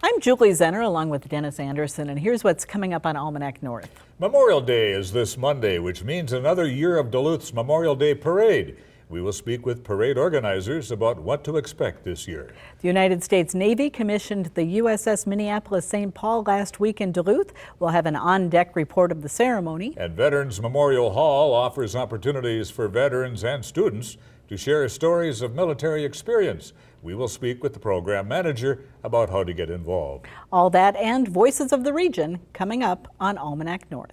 I'm Julie Zenner along with Dennis Anderson, and here's what's coming up on Almanac North. Memorial Day is this Monday, which means another year of Duluth's Memorial Day Parade. We will speak with parade organizers about what to expect this year. The United States Navy commissioned the USS Minneapolis-St Paul last week in Duluth. We'll have an on-deck report of the ceremony. And Veterans Memorial Hall offers opportunities for veterans and students to share stories of military experience. We will speak with the program manager about how to get involved. All that and Voices of the Region coming up on Almanac North.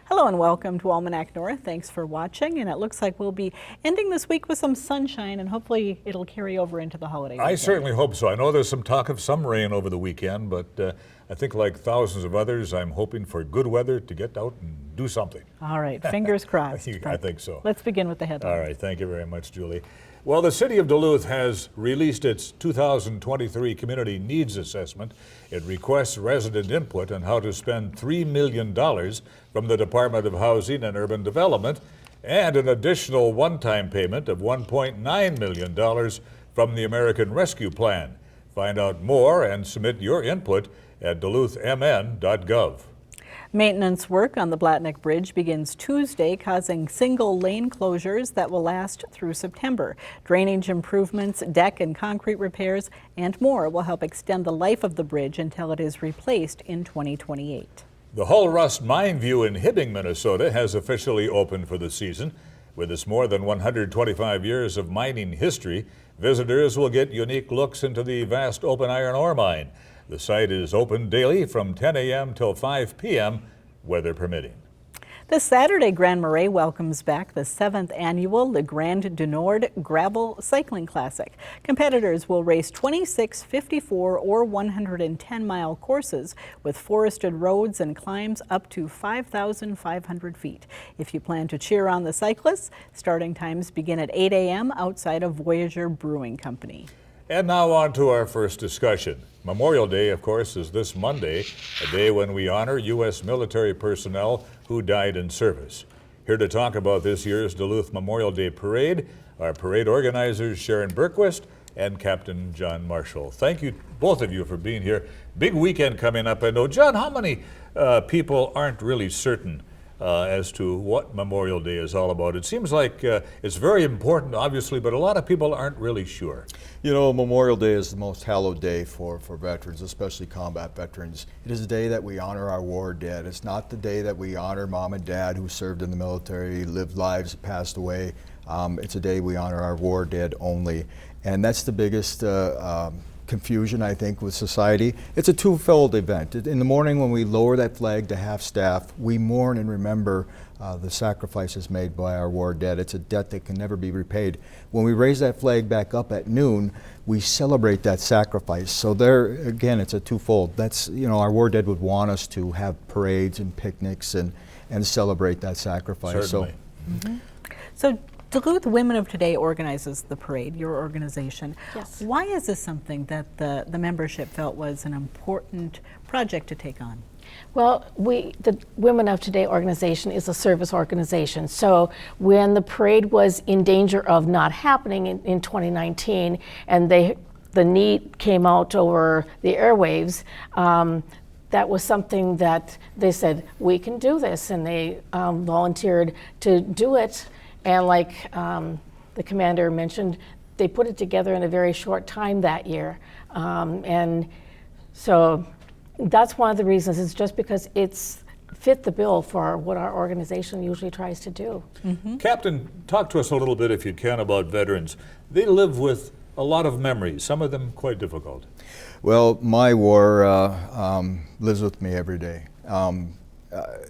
Hello and welcome to Almanac North. Thanks for watching, and it looks like we'll be ending this week with some sunshine, and hopefully it'll carry over into the holiday weekend. I certainly hope so. I know there's some talk of some rain over the weekend, but I think like thousands of others, I'm hoping for good weather to get out and do something. All right, fingers crossed. I think so. Let's begin with the headlines. All right, thank you very much, Julie. Well, the City of Duluth has released its 2023 Community Needs Assessment. It requests resident input on how to spend $3 million from the Department of Housing and Urban Development and an additional one-time payment of $1.9 million from the American Rescue Plan. Find out more and submit your input at duluthmn.gov. Maintenance work on the Blatnick Bridge begins Tuesday, causing single lane closures that will last through September. Drainage improvements, deck and concrete repairs, and more will help extend the life of the bridge until it is replaced in 2028. The Hull Rust Mine View in Hibbing, Minnesota has officially opened for the season. With its more than 125 years of mining history, visitors will get unique looks into the vast open iron ore mine. The site is open daily from 10 a.m. till 5 p.m., weather permitting. This Saturday, Grand Marais welcomes back the 7th annual Le Grand du Nord Gravel Cycling Classic. Competitors will race 26, 54, or 110-mile courses with forested roads and climbs up to 5,500 feet. If you plan to cheer on the cyclists, starting times begin at 8 a.m. outside of Voyager Brewing Company. And now on to our first discussion. Memorial Day, of course, is this Monday, a day when we honor U.S. military personnel who died in service. Here to talk about this year's Duluth Memorial Day Parade are parade organizers Sharon Berquist and Captain John Marshall. Thank you, both of you, for being here. Big weekend coming up. I know, John, how many people aren't really certain as to what Memorial Day is all about? It seems like it's very important, obviously, but a lot of people aren't really sure. You know, Memorial Day is the most hallowed day for veterans, especially combat veterans. It is a day that we honor our war dead. It's not the day that we honor mom and dad who served in the military, lived lives, passed away. It's a day we honor our war dead only. And that's the biggest confusion, I think, with society. It's a twofold event. In the morning when we lower that flag to half staff, we mourn and remember the sacrifices made by our war dead. It's a debt that can never be repaid. When we raise that flag back up at noon, we celebrate that sacrifice. So there, again, it's a twofold. That's, you know, our war dead would want us to have parades and picnics and celebrate that sacrifice. Certainly. So Duluth Women of Today organizes the parade, your organization. Yes. Why is this something that the membership felt was an important project to take on? Well, the Women of Today organization is a service organization. So when the parade was in danger of not happening in 2019, and the need came out over the airwaves, that was something that they said, we can do this, and they volunteered to do it. And like the commander mentioned, they put it together in a very short time that year. And so that's one of the reasons. It's just because it's fit the bill for what our organization usually tries to do. Captain, talk to us a little bit, if you can, about veterans. They live with a lot of memories, some of them quite difficult. Well, my war lives with me every day.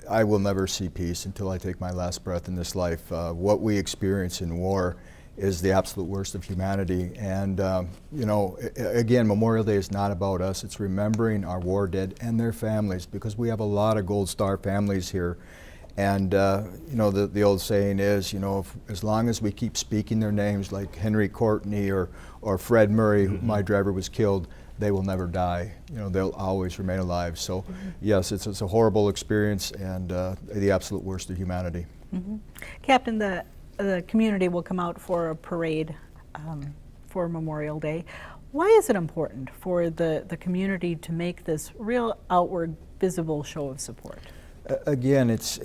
I will never see peace until I take my last breath in this life. What we experience in war is the absolute worst of humanity. And, you know, again, Memorial Day is not about us. It's remembering our war dead and their families, because we have a lot of Gold Star families here. And, you know, the old saying is, you know, as long as we keep speaking their names, like Henry Courtney or Fred Murray, my driver was killed, they will never die. You know, they'll always remain alive. So, yes, it's a horrible experience and the absolute worst of humanity. Captain, the community will come out for a parade for Memorial Day. Why is it important for the community to make this real outward, visible show of support? Again, it's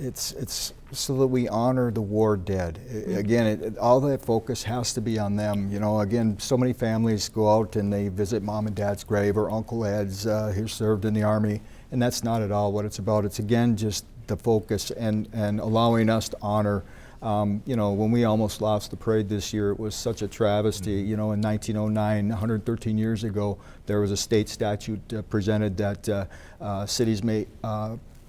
so that we honor the war dead. Again, all that focus has to be on them. You know, again, so many families go out and they visit mom and dad's grave, or Uncle Ed's who served in the Army, and that's not at all what it's about. It's again just the focus and allowing us to honor. You know, when we almost lost the parade this year, it was such a travesty. You know, in 1909, 113 years ago, there was a state statute presented that cities may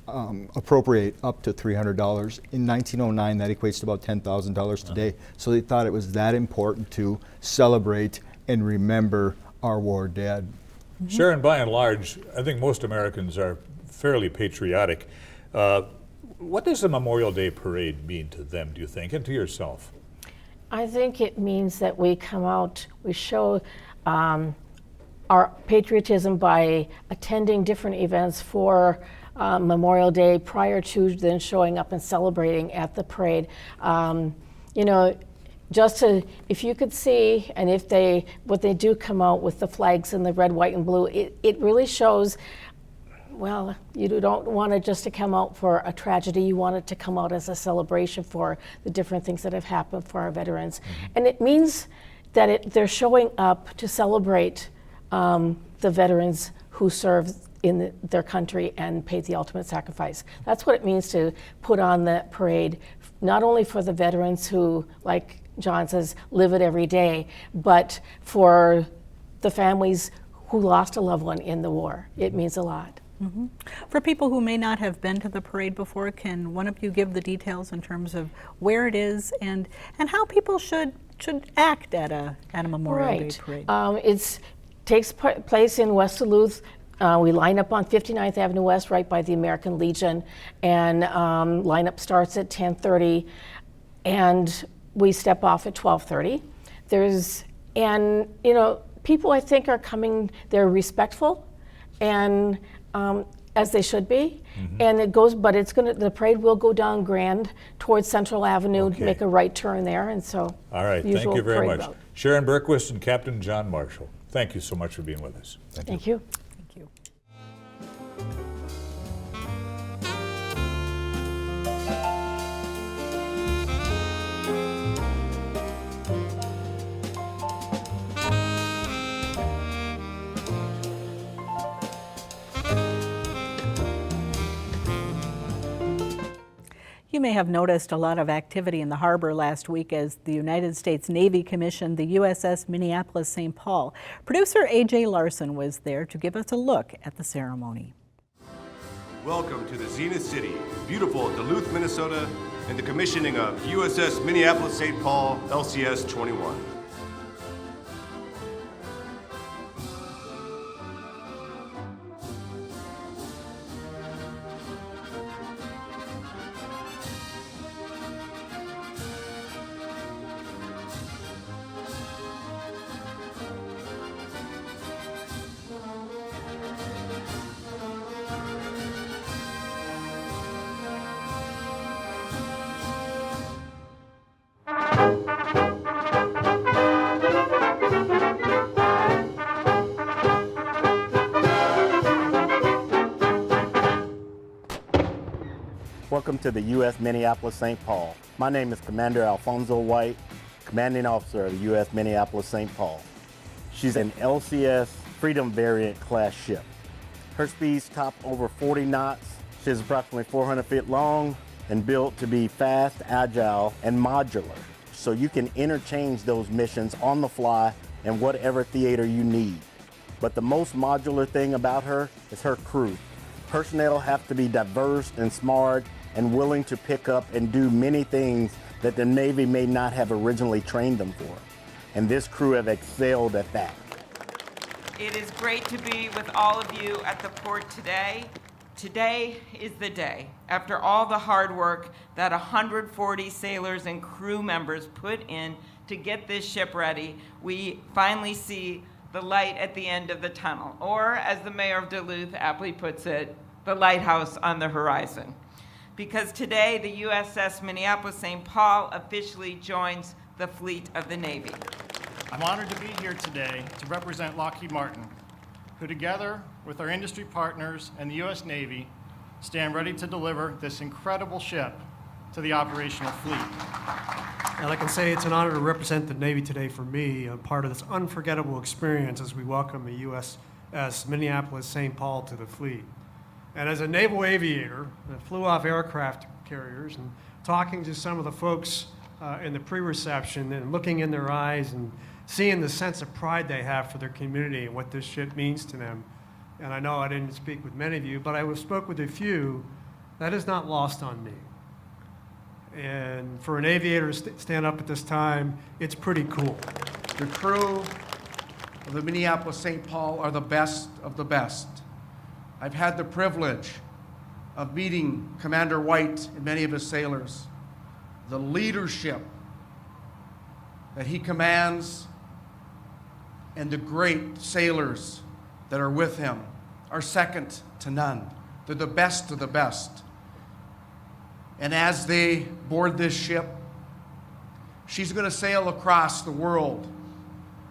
appropriate up to $300. In 1909, that equates to about $10,000 today. So they thought it was that important to celebrate and remember our war dead. Sharon, by and large, I think most Americans are fairly patriotic. What does the Memorial Day Parade mean to them, do you think, and to yourself? I think it means that we come out, we show our patriotism by attending different events for Memorial Day prior to then showing up and celebrating at the parade. You know, just to, if you could see, and if what they do come out with the flags in the red, white, and blue, it really shows, well, you don't want it just to come out for a tragedy. You want it to come out as a celebration for the different things that have happened for our veterans. And it means that they're showing up to celebrate the veterans who served in their country and paid the ultimate sacrifice. That's what it means to put on the parade, not only for the veterans who, like John says, live it every day, but for the families who lost a loved one in the war. It means a lot. For people who may not have been to the parade before, can one of you give the details in terms of where it is and how people should act at a Memorial Day parade? It takes place in West Duluth. We line up on 59th Avenue West, right by the American Legion, and lineup starts at 10:30, and we step off at 12:30. And you know, people I think are coming. They're respectful, and as they should be. And it goes, but the parade will go down Grand towards Central Avenue, make a right turn there, and so. All right, thank you very much. Route. Sharon Berquist and Captain John Marshall, thank you so much for being with us. Thank you. Thank you. You may have noticed a lot of activity in the harbor last week as the United States Navy commissioned the USS Minneapolis-St Paul. Producer A.J. Larson was there to give us a look at the ceremony. Welcome to the Zenith City, beautiful Duluth, Minnesota, and the commissioning of USS Minneapolis-St Paul, LCS 21. Welcome to the U.S. Minneapolis-St Paul. My name is Commander Alfonso White, Commanding Officer of the U.S. Minneapolis-St Paul. She's an LCS Freedom Variant class ship. Her speeds top over 40 knots. She's approximately 400 feet long and built to be fast, agile, and modular. So you can interchange those missions on the fly in whatever theater you need. But the most modular thing about her is her crew. Personnel have to be diverse and smart and willing to pick up and do many things that the Navy may not have originally trained them for. And this crew have excelled at that. It is great to be with all of you at the port today. Today is the day. After all the hard work that 140 sailors and crew members put in to get this ship ready, we finally see the light at the end of the tunnel, or as the mayor of Duluth aptly puts it, the lighthouse on the horizon. Because today the USS Minneapolis-St Paul officially joins the fleet of the Navy. I'm honored to be here today to represent Lockheed Martin, who together with our industry partners and the U.S. Navy stand ready to deliver this incredible ship to the operational fleet. And I can say it's an honor to represent the Navy today for me, a part of this unforgettable experience as we welcome the USS Minneapolis-St Paul to the fleet. And as a naval aviator that flew off aircraft carriers and talking to some of the folks in the pre-reception and looking in their eyes and seeing the sense of pride they have for their community and what this ship means to them. And I know I didn't speak with many of you, but I spoke with a few. That is not lost on me. And for an aviator to stand up at this time, it's pretty cool. The crew of the Minneapolis-St Paul are the best of the best. I've had the privilege of meeting Commander White and many of his sailors. The leadership that he commands and the great sailors that are with him are second to none. They're the best of the best. And as they board this ship, she's going to sail across the world,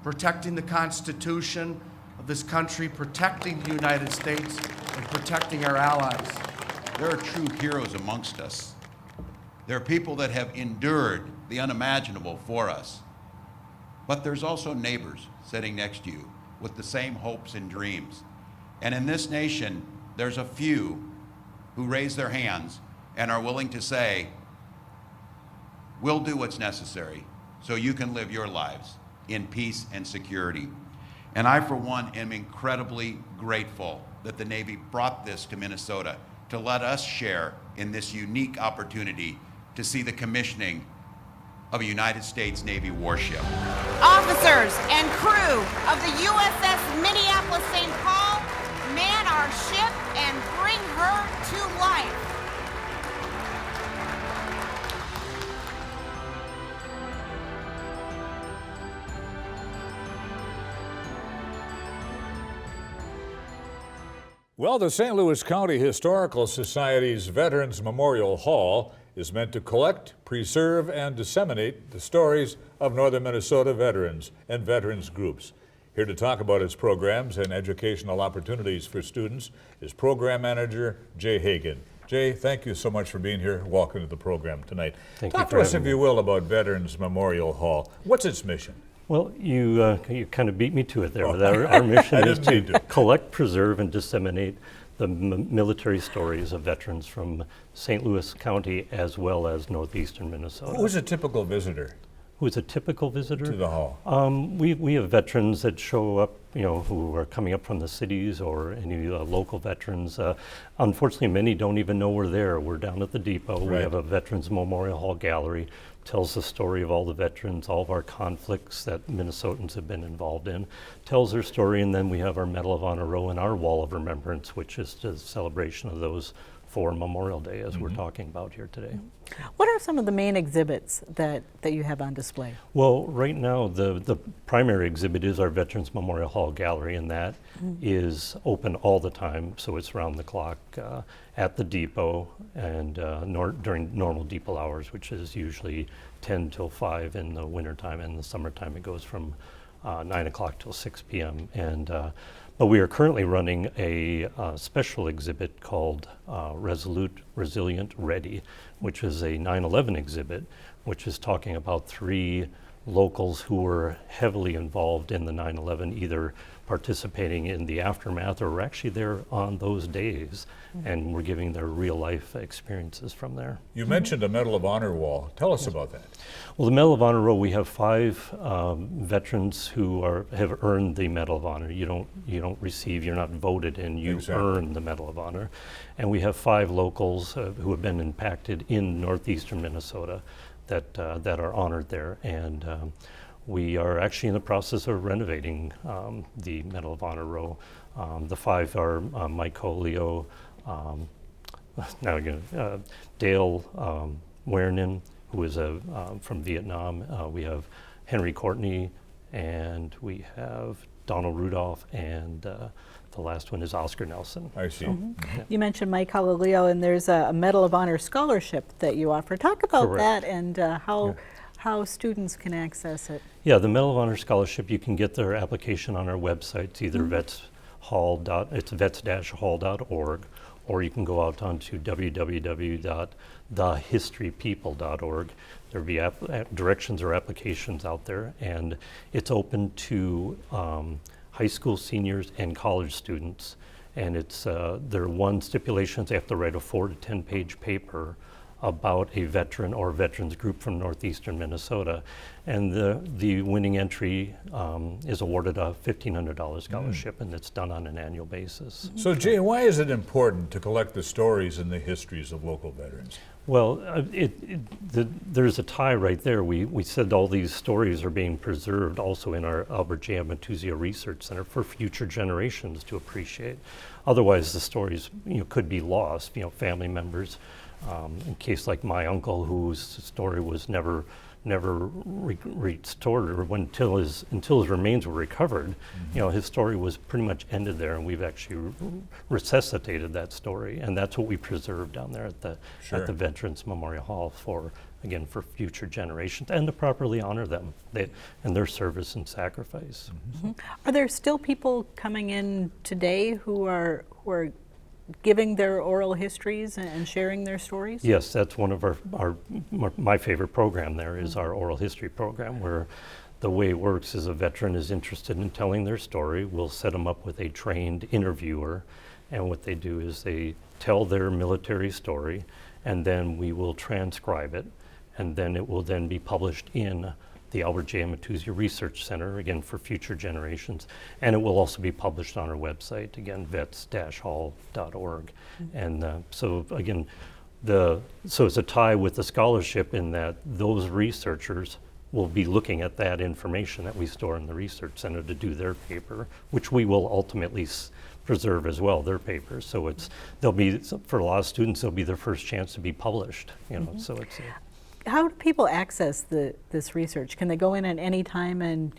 protecting the Constitution of this country, protecting the United States, and protecting our allies. There are true heroes amongst us. There are people that have endured the unimaginable for us. But there's also neighbors sitting next to you with the same hopes and dreams. And in this nation, there's a few who raise their hands and are willing to say, we'll do what's necessary so you can live your lives in peace and security. And I, for one, am incredibly grateful that the Navy brought this to Minnesota to let us share in this unique opportunity to see the commissioning of a United States Navy warship. Officers and crew of the USS Minneapolis-St Paul, man our ship and bring her to life. Well, the St. Louis County Historical Society's Veterans Memorial Hall is meant to collect, preserve, and disseminate the stories of northern Minnesota veterans and veterans groups. Here to talk about its programs and educational opportunities for students is Program Manager Jay Hagan. Jay, thank you so much for being here. Welcome to the program tonight. Talk to us, if you will, about Veterans Memorial Hall. What's its mission? Well, you kind of beat me to it there. Our mission is to collect, preserve, and disseminate the military stories of veterans from St. Louis County as well as northeastern Minnesota. Who's a typical visitor? Who's a typical visitor? To the hall. We have veterans that show up, who are coming up from the cities or any local veterans. Unfortunately, many don't even know we're there. We're down at the depot. Right. We have a Veterans Memorial Hall gallery. Tells the story of all the veterans, all of our conflicts that Minnesotans have been involved in, tells their story, and then we have our Medal of Honor row and our Wall of Remembrance, which is the celebration of those for Memorial Day, as we're talking about here today. What are some of the main exhibits that you have on display? Well, right now, the primary exhibit is our Veterans Memorial Hall gallery, and that is open all the time, so it's around the clock at the depot and during normal depot hours, which is usually 10 till 5 in the wintertime, and in the summertime it goes from 9 o'clock till 6 p.m. But we are currently running a special exhibit called Resolute, Resilient, Ready, which is a 9/11 exhibit, which is talking about 3 locals who were heavily involved in the 9/11, either participating in the aftermath or were actually there on those days, and were giving their real life experiences from there. You mentioned a Medal of Honor wall. Tell us about that. Well, the Medal of Honor row, we have 5 veterans who have earned the Medal of Honor. You don't receive, you're not voted in, you earn the Medal of Honor. And we have 5 locals who have been impacted in northeastern Minnesota that are honored there. And we are actually in the process of renovating the Medal of Honor row. The 5 are Mike Holio, Dale Wernin, who is from Vietnam. We have Henry Courtney, and we have Donald Rudolph, and the last one is Oscar Nelson. I see. You mentioned Mike Halileo, and there's a Medal of Honor scholarship that you offer. Talk about Correct. that and how students can access it. Yeah, the Medal of Honor Scholarship, you can get their application on our website. It's either vets-hall.org, or you can go out onto www.thehistorypeople.org. There'll be directions or applications out there, and it's open to high school seniors and college students. And it's their one stipulations, they have to write a 4 to 10 page paper about a veteran or veterans group from northeastern Minnesota. And the winning entry is awarded a $1,500 scholarship, and it's done on an annual basis. So Jay, why is it important to collect the stories and the histories of local veterans? Well, there's a tie right there. We said all these stories are being preserved also in our Albert J. Amatuzia Research Center for future generations to appreciate. Otherwise, the stories could be lost. Family members, in case like my uncle, whose story was never restored, or until his remains were recovered. His story was pretty much ended there, and we've actually resuscitated that story, and that's what we preserve down there at the Veterans Memorial Hall for future generations, and to properly honor them and their service and sacrifice. Are there still people coming in today who are giving their oral histories and sharing their stories? Yes, that's one of my favorite program there is our oral history program, where the way it works is a veteran is interested in telling their story. We'll set them up with a trained interviewer, and what they do is they tell their military story, and then we will transcribe it, and then it will then be published in the Albert J. Amatuzia Research Center, again, for future generations. And it will also be published on our website, again, vets-hall.org. And so again, so it's a tie with the scholarship in that those researchers will be looking at that information that we store in the Research Center to do their paper, which we will ultimately preserve as well, their papers. So they'll be, for a lot of students, they'll be their first chance to be published, so it's How do people access this research? Can they go in at any time and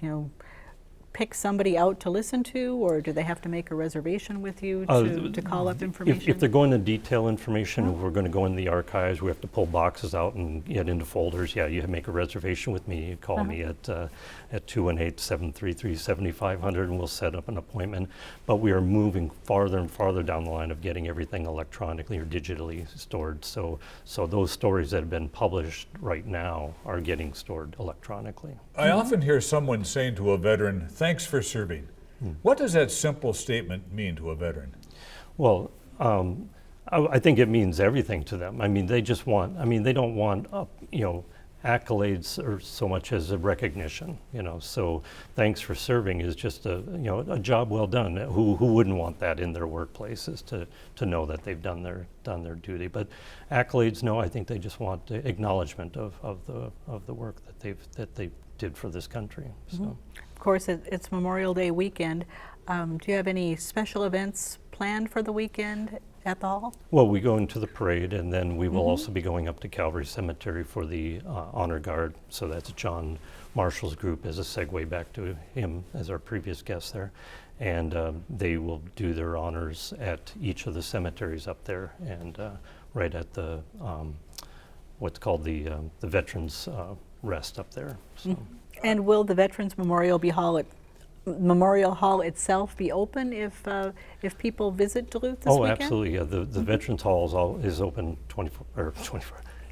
pick somebody out to listen to, or do they have to make a reservation with you to call up information? If they're going to detail information, if we're going to go in the archives, we have to pull boxes out and get into folders. Yeah, you make a reservation with me. You call me at 218-733-7500, and we'll set up an appointment. But we are moving farther and farther down the line of getting everything electronically or digitally stored. So those stories that have been published right now are getting stored electronically. I often hear someone saying to a veteran, "Thanks for serving." What does that simple statement mean to a veteran? Well, I think it means everything to them. I mean, they just want, they don't want, accolades or so much as a recognition, so thanks for serving is just a job well done. Who wouldn't want that in their workplaces to know that they've done their duty? But accolades, no, I think they just want the acknowledgement of the work that they did for this country. So. Of course, it's Memorial Day weekend. Do you have any special events planned for the weekend at the hall? Well, we go into the parade, and then we will also be going up to Calvary Cemetery for the honor guard. So that's John Marshall's group as a segue back to him as our previous guest there. And they will do their honors at each of the cemeteries up there, and right at the what's called the Veterans Rest up there. So. And will the Veterans Memorial Hall itself be open if people visit Duluth this weekend? Oh, absolutely. Yeah, the Veterans Hall is open 24.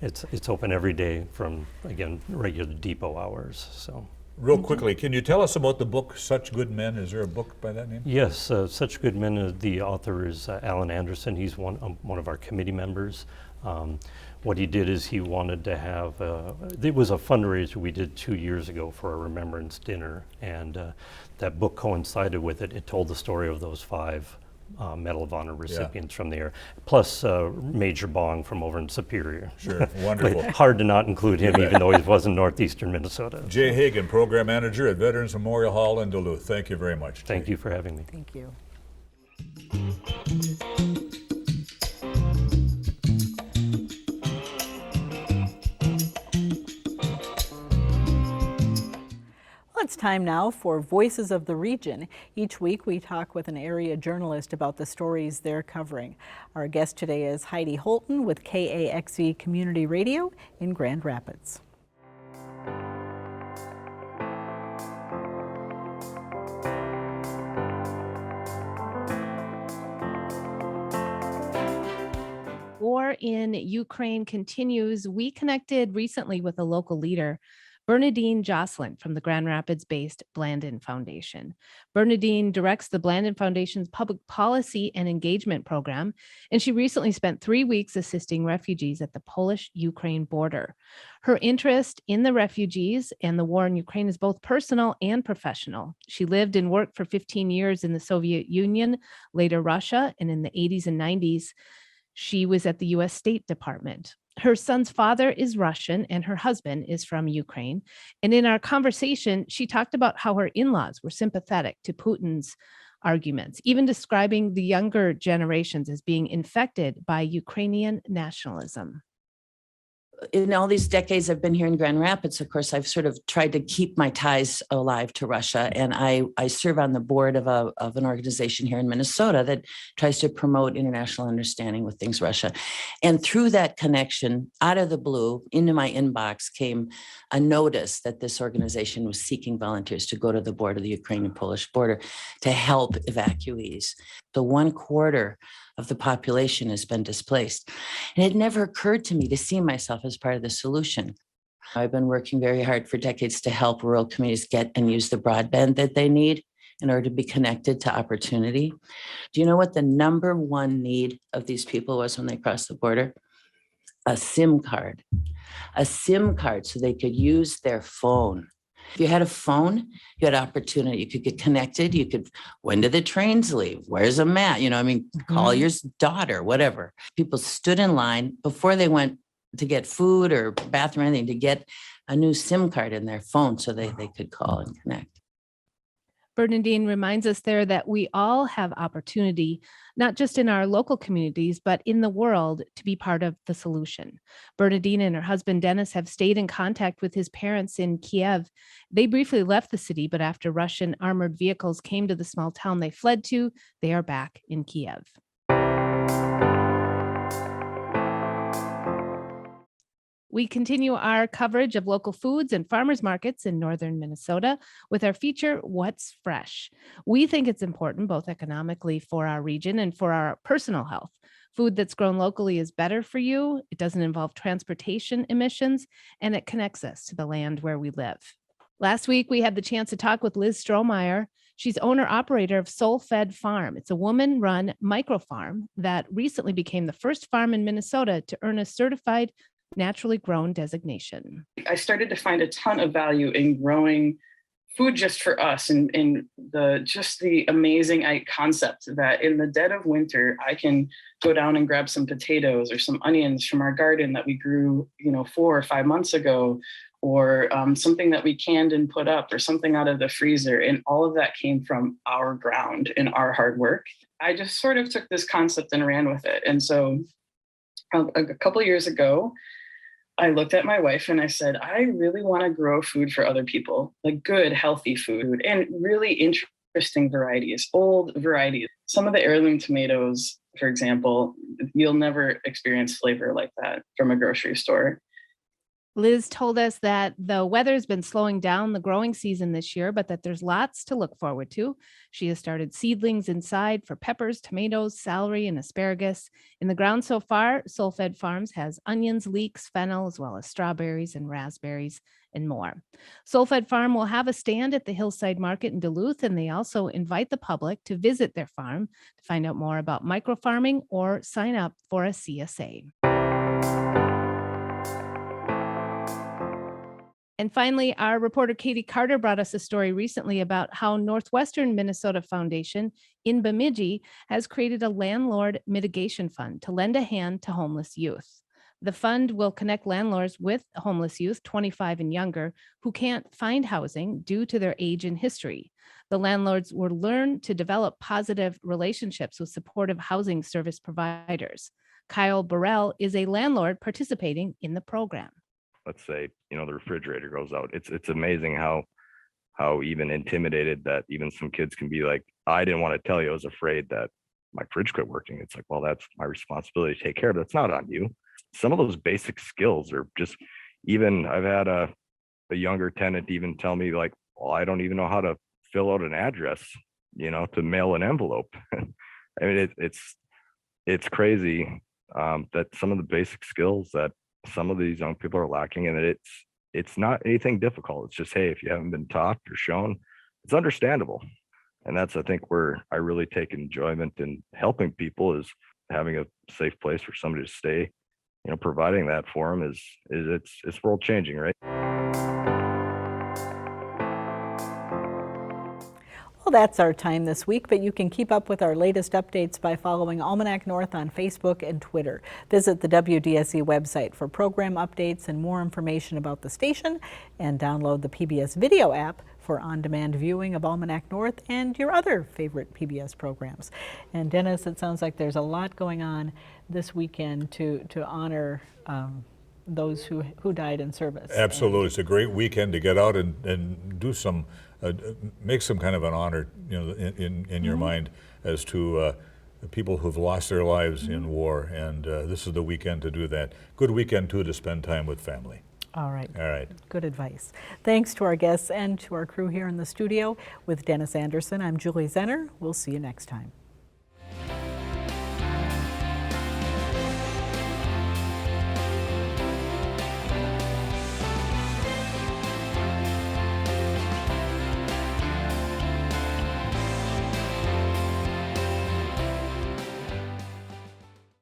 It's open every day from, again, regular depot hours. So. Real quickly, can you tell us about the book Such Good Men? Is there a book by that name? Yes, Such Good Men. The author is Alan Anderson. He's one of our committee members. What he did is he wanted to have, it was a fundraiser we did 2 years ago for a remembrance dinner, and that book coincided with it. It told the story of those 5 Medal of Honor recipients from there, plus Major Bong from over in Superior. Sure, wonderful. Hard to not include him, even though he was in northeastern Minnesota. Jay Hagan, Program Manager at Veterans Memorial Hall in Duluth. Thank you very much. Thank you for having me. Thank you. It's time now for Voices of the Region. Each week we talk with an area journalist about the stories they're covering. Our guest today is Heidi Holton with KAXV Community Radio in Grand Rapids. War in Ukraine continues. We connected recently with a local leader, Bernadine Jocelyn from the Grand Rapids-based Blandin Foundation. Bernadine directs the Blandin Foundation's public policy and engagement program, and she recently spent 3 weeks assisting refugees at the Polish-Ukraine border. Her interest in the refugees and the war in Ukraine is both personal and professional. She lived and worked for 15 years in the Soviet Union, later Russia, and in the 80s and 90s, she was at the U.S. State Department. Her son's father is Russian and her husband is from Ukraine. And in our conversation, she talked about how her in-laws were sympathetic to Putin's arguments, even describing the younger generations as being infected by Ukrainian nationalism. In all these decades I've been here in Grand Rapids, of course, I've sort of tried to keep my ties alive to Russia. And I serve on the board of an organization here in Minnesota that tries to promote international understanding with things Russia. And through that connection, out of the blue, into my inbox came a notice that this organization was seeking volunteers to go to the border, the Ukrainian-Polish border, to help evacuees. So 1/4 of the population has been displaced. And it never occurred to me to see myself as part of the solution. I've been working very hard for decades to help rural communities get and use the broadband that they need in order to be connected to opportunity. Do you know what the number one need of these people was when they crossed the border? A SIM card. A SIM card so they could use their phone. If you had a phone, you had opportunity. You could get connected. You could, when do the trains leave? Where's a map? Call your daughter, whatever. People stood in line before they went to get food or bathroom or anything to get a new SIM card in their phone so they could call and connect. Bernadine reminds us there that we all have opportunity, not just in our local communities, but in the world to be part of the solution. Bernadine and her husband, Dennis, have stayed in contact with his parents in Kiev. They briefly left the city, but after Russian armored vehicles came to the small town they fled to, they are back in Kiev. We continue our coverage of local foods and farmers markets in northern Minnesota with our feature, What's Fresh? We think it's important both economically for our region and for our personal health. Food that's grown locally is better for you. It doesn't involve transportation emissions, and it connects us to the land where we live. Last week, we had the chance to talk with Liz Strohmeyer. She's owner-operator of Soul Fed Farm. It's a woman-run micro farm that recently became the first farm in Minnesota to earn a certified naturally grown designation. I started to find a ton of value in growing food just for us and the amazing concept that in the dead of winter, I can go down and grab some potatoes or some onions from our garden that we grew, 4 or 5 months ago, or something that we canned and put up, or something out of the freezer. And all of that came from our ground and our hard work. I just sort of took this concept and ran with it. And so a couple of years ago, I looked at my wife and I said, I really want to grow food for other people, like good, healthy food and really interesting varieties, old varieties. Some of the heirloom tomatoes, for example, you'll never experience flavor like that from a grocery store. Liz told us that the weather's been slowing down the growing season this year, but that there's lots to look forward to. She has started seedlings inside for peppers, tomatoes, celery, and asparagus. In the ground so far, Soul Fed Farms has onions, leeks, fennel, as well as strawberries and raspberries and more. Soul Fed Farm will have a stand at the Hillside Market in Duluth, and they also invite the public to visit their farm to find out more about microfarming or sign up for a CSA. And finally, our reporter Katie Carter brought us a story recently about how Northwestern Minnesota Foundation in Bemidji has created a landlord mitigation fund to lend a hand to homeless youth. The fund will connect landlords with homeless youth 25 and younger who can't find housing due to their age and history. The landlords will learn to develop positive relationships with supportive housing service providers. Kyle Burrell is a landlord participating in the program. Let's say, the refrigerator goes out. It's amazing how how even intimidated that even some kids can be. Like, I didn't want to tell you, I was afraid that my fridge quit working. It's like, well, that's my responsibility to take care of. That's not on you. Some of those basic skills are just, even I've had a younger tenant even tell me, like, well, I don't even know how to fill out an address, to mail an envelope. I mean, it's crazy that some of the basic skills that some of these young people are lacking, and it's not anything difficult. It's just, hey, if you haven't been taught or shown, it's understandable. And that's, I think, where I really take enjoyment in helping people, is having a safe place for somebody to stay. Providing that for them it's world changing, right? Well, that's our time this week, but you can keep up with our latest updates by following Almanac North on Facebook and Twitter. Visit the WDSE website for program updates and more information about the station, and download the PBS video app for on-demand viewing of Almanac North and your other favorite PBS programs. And Dennis, it sounds like there's a lot going on this weekend to honor those who died in service. Absolutely. It's a great weekend to get out and do some, make some kind of an honor, in your mind as to the people who've lost their lives in war. And this is the weekend to do that. Good weekend, too, to spend time with family. All right. All right. Good advice. Thanks to our guests and to our crew here in the studio. With Dennis Anderson, I'm Julie Zenner. We'll see you next time.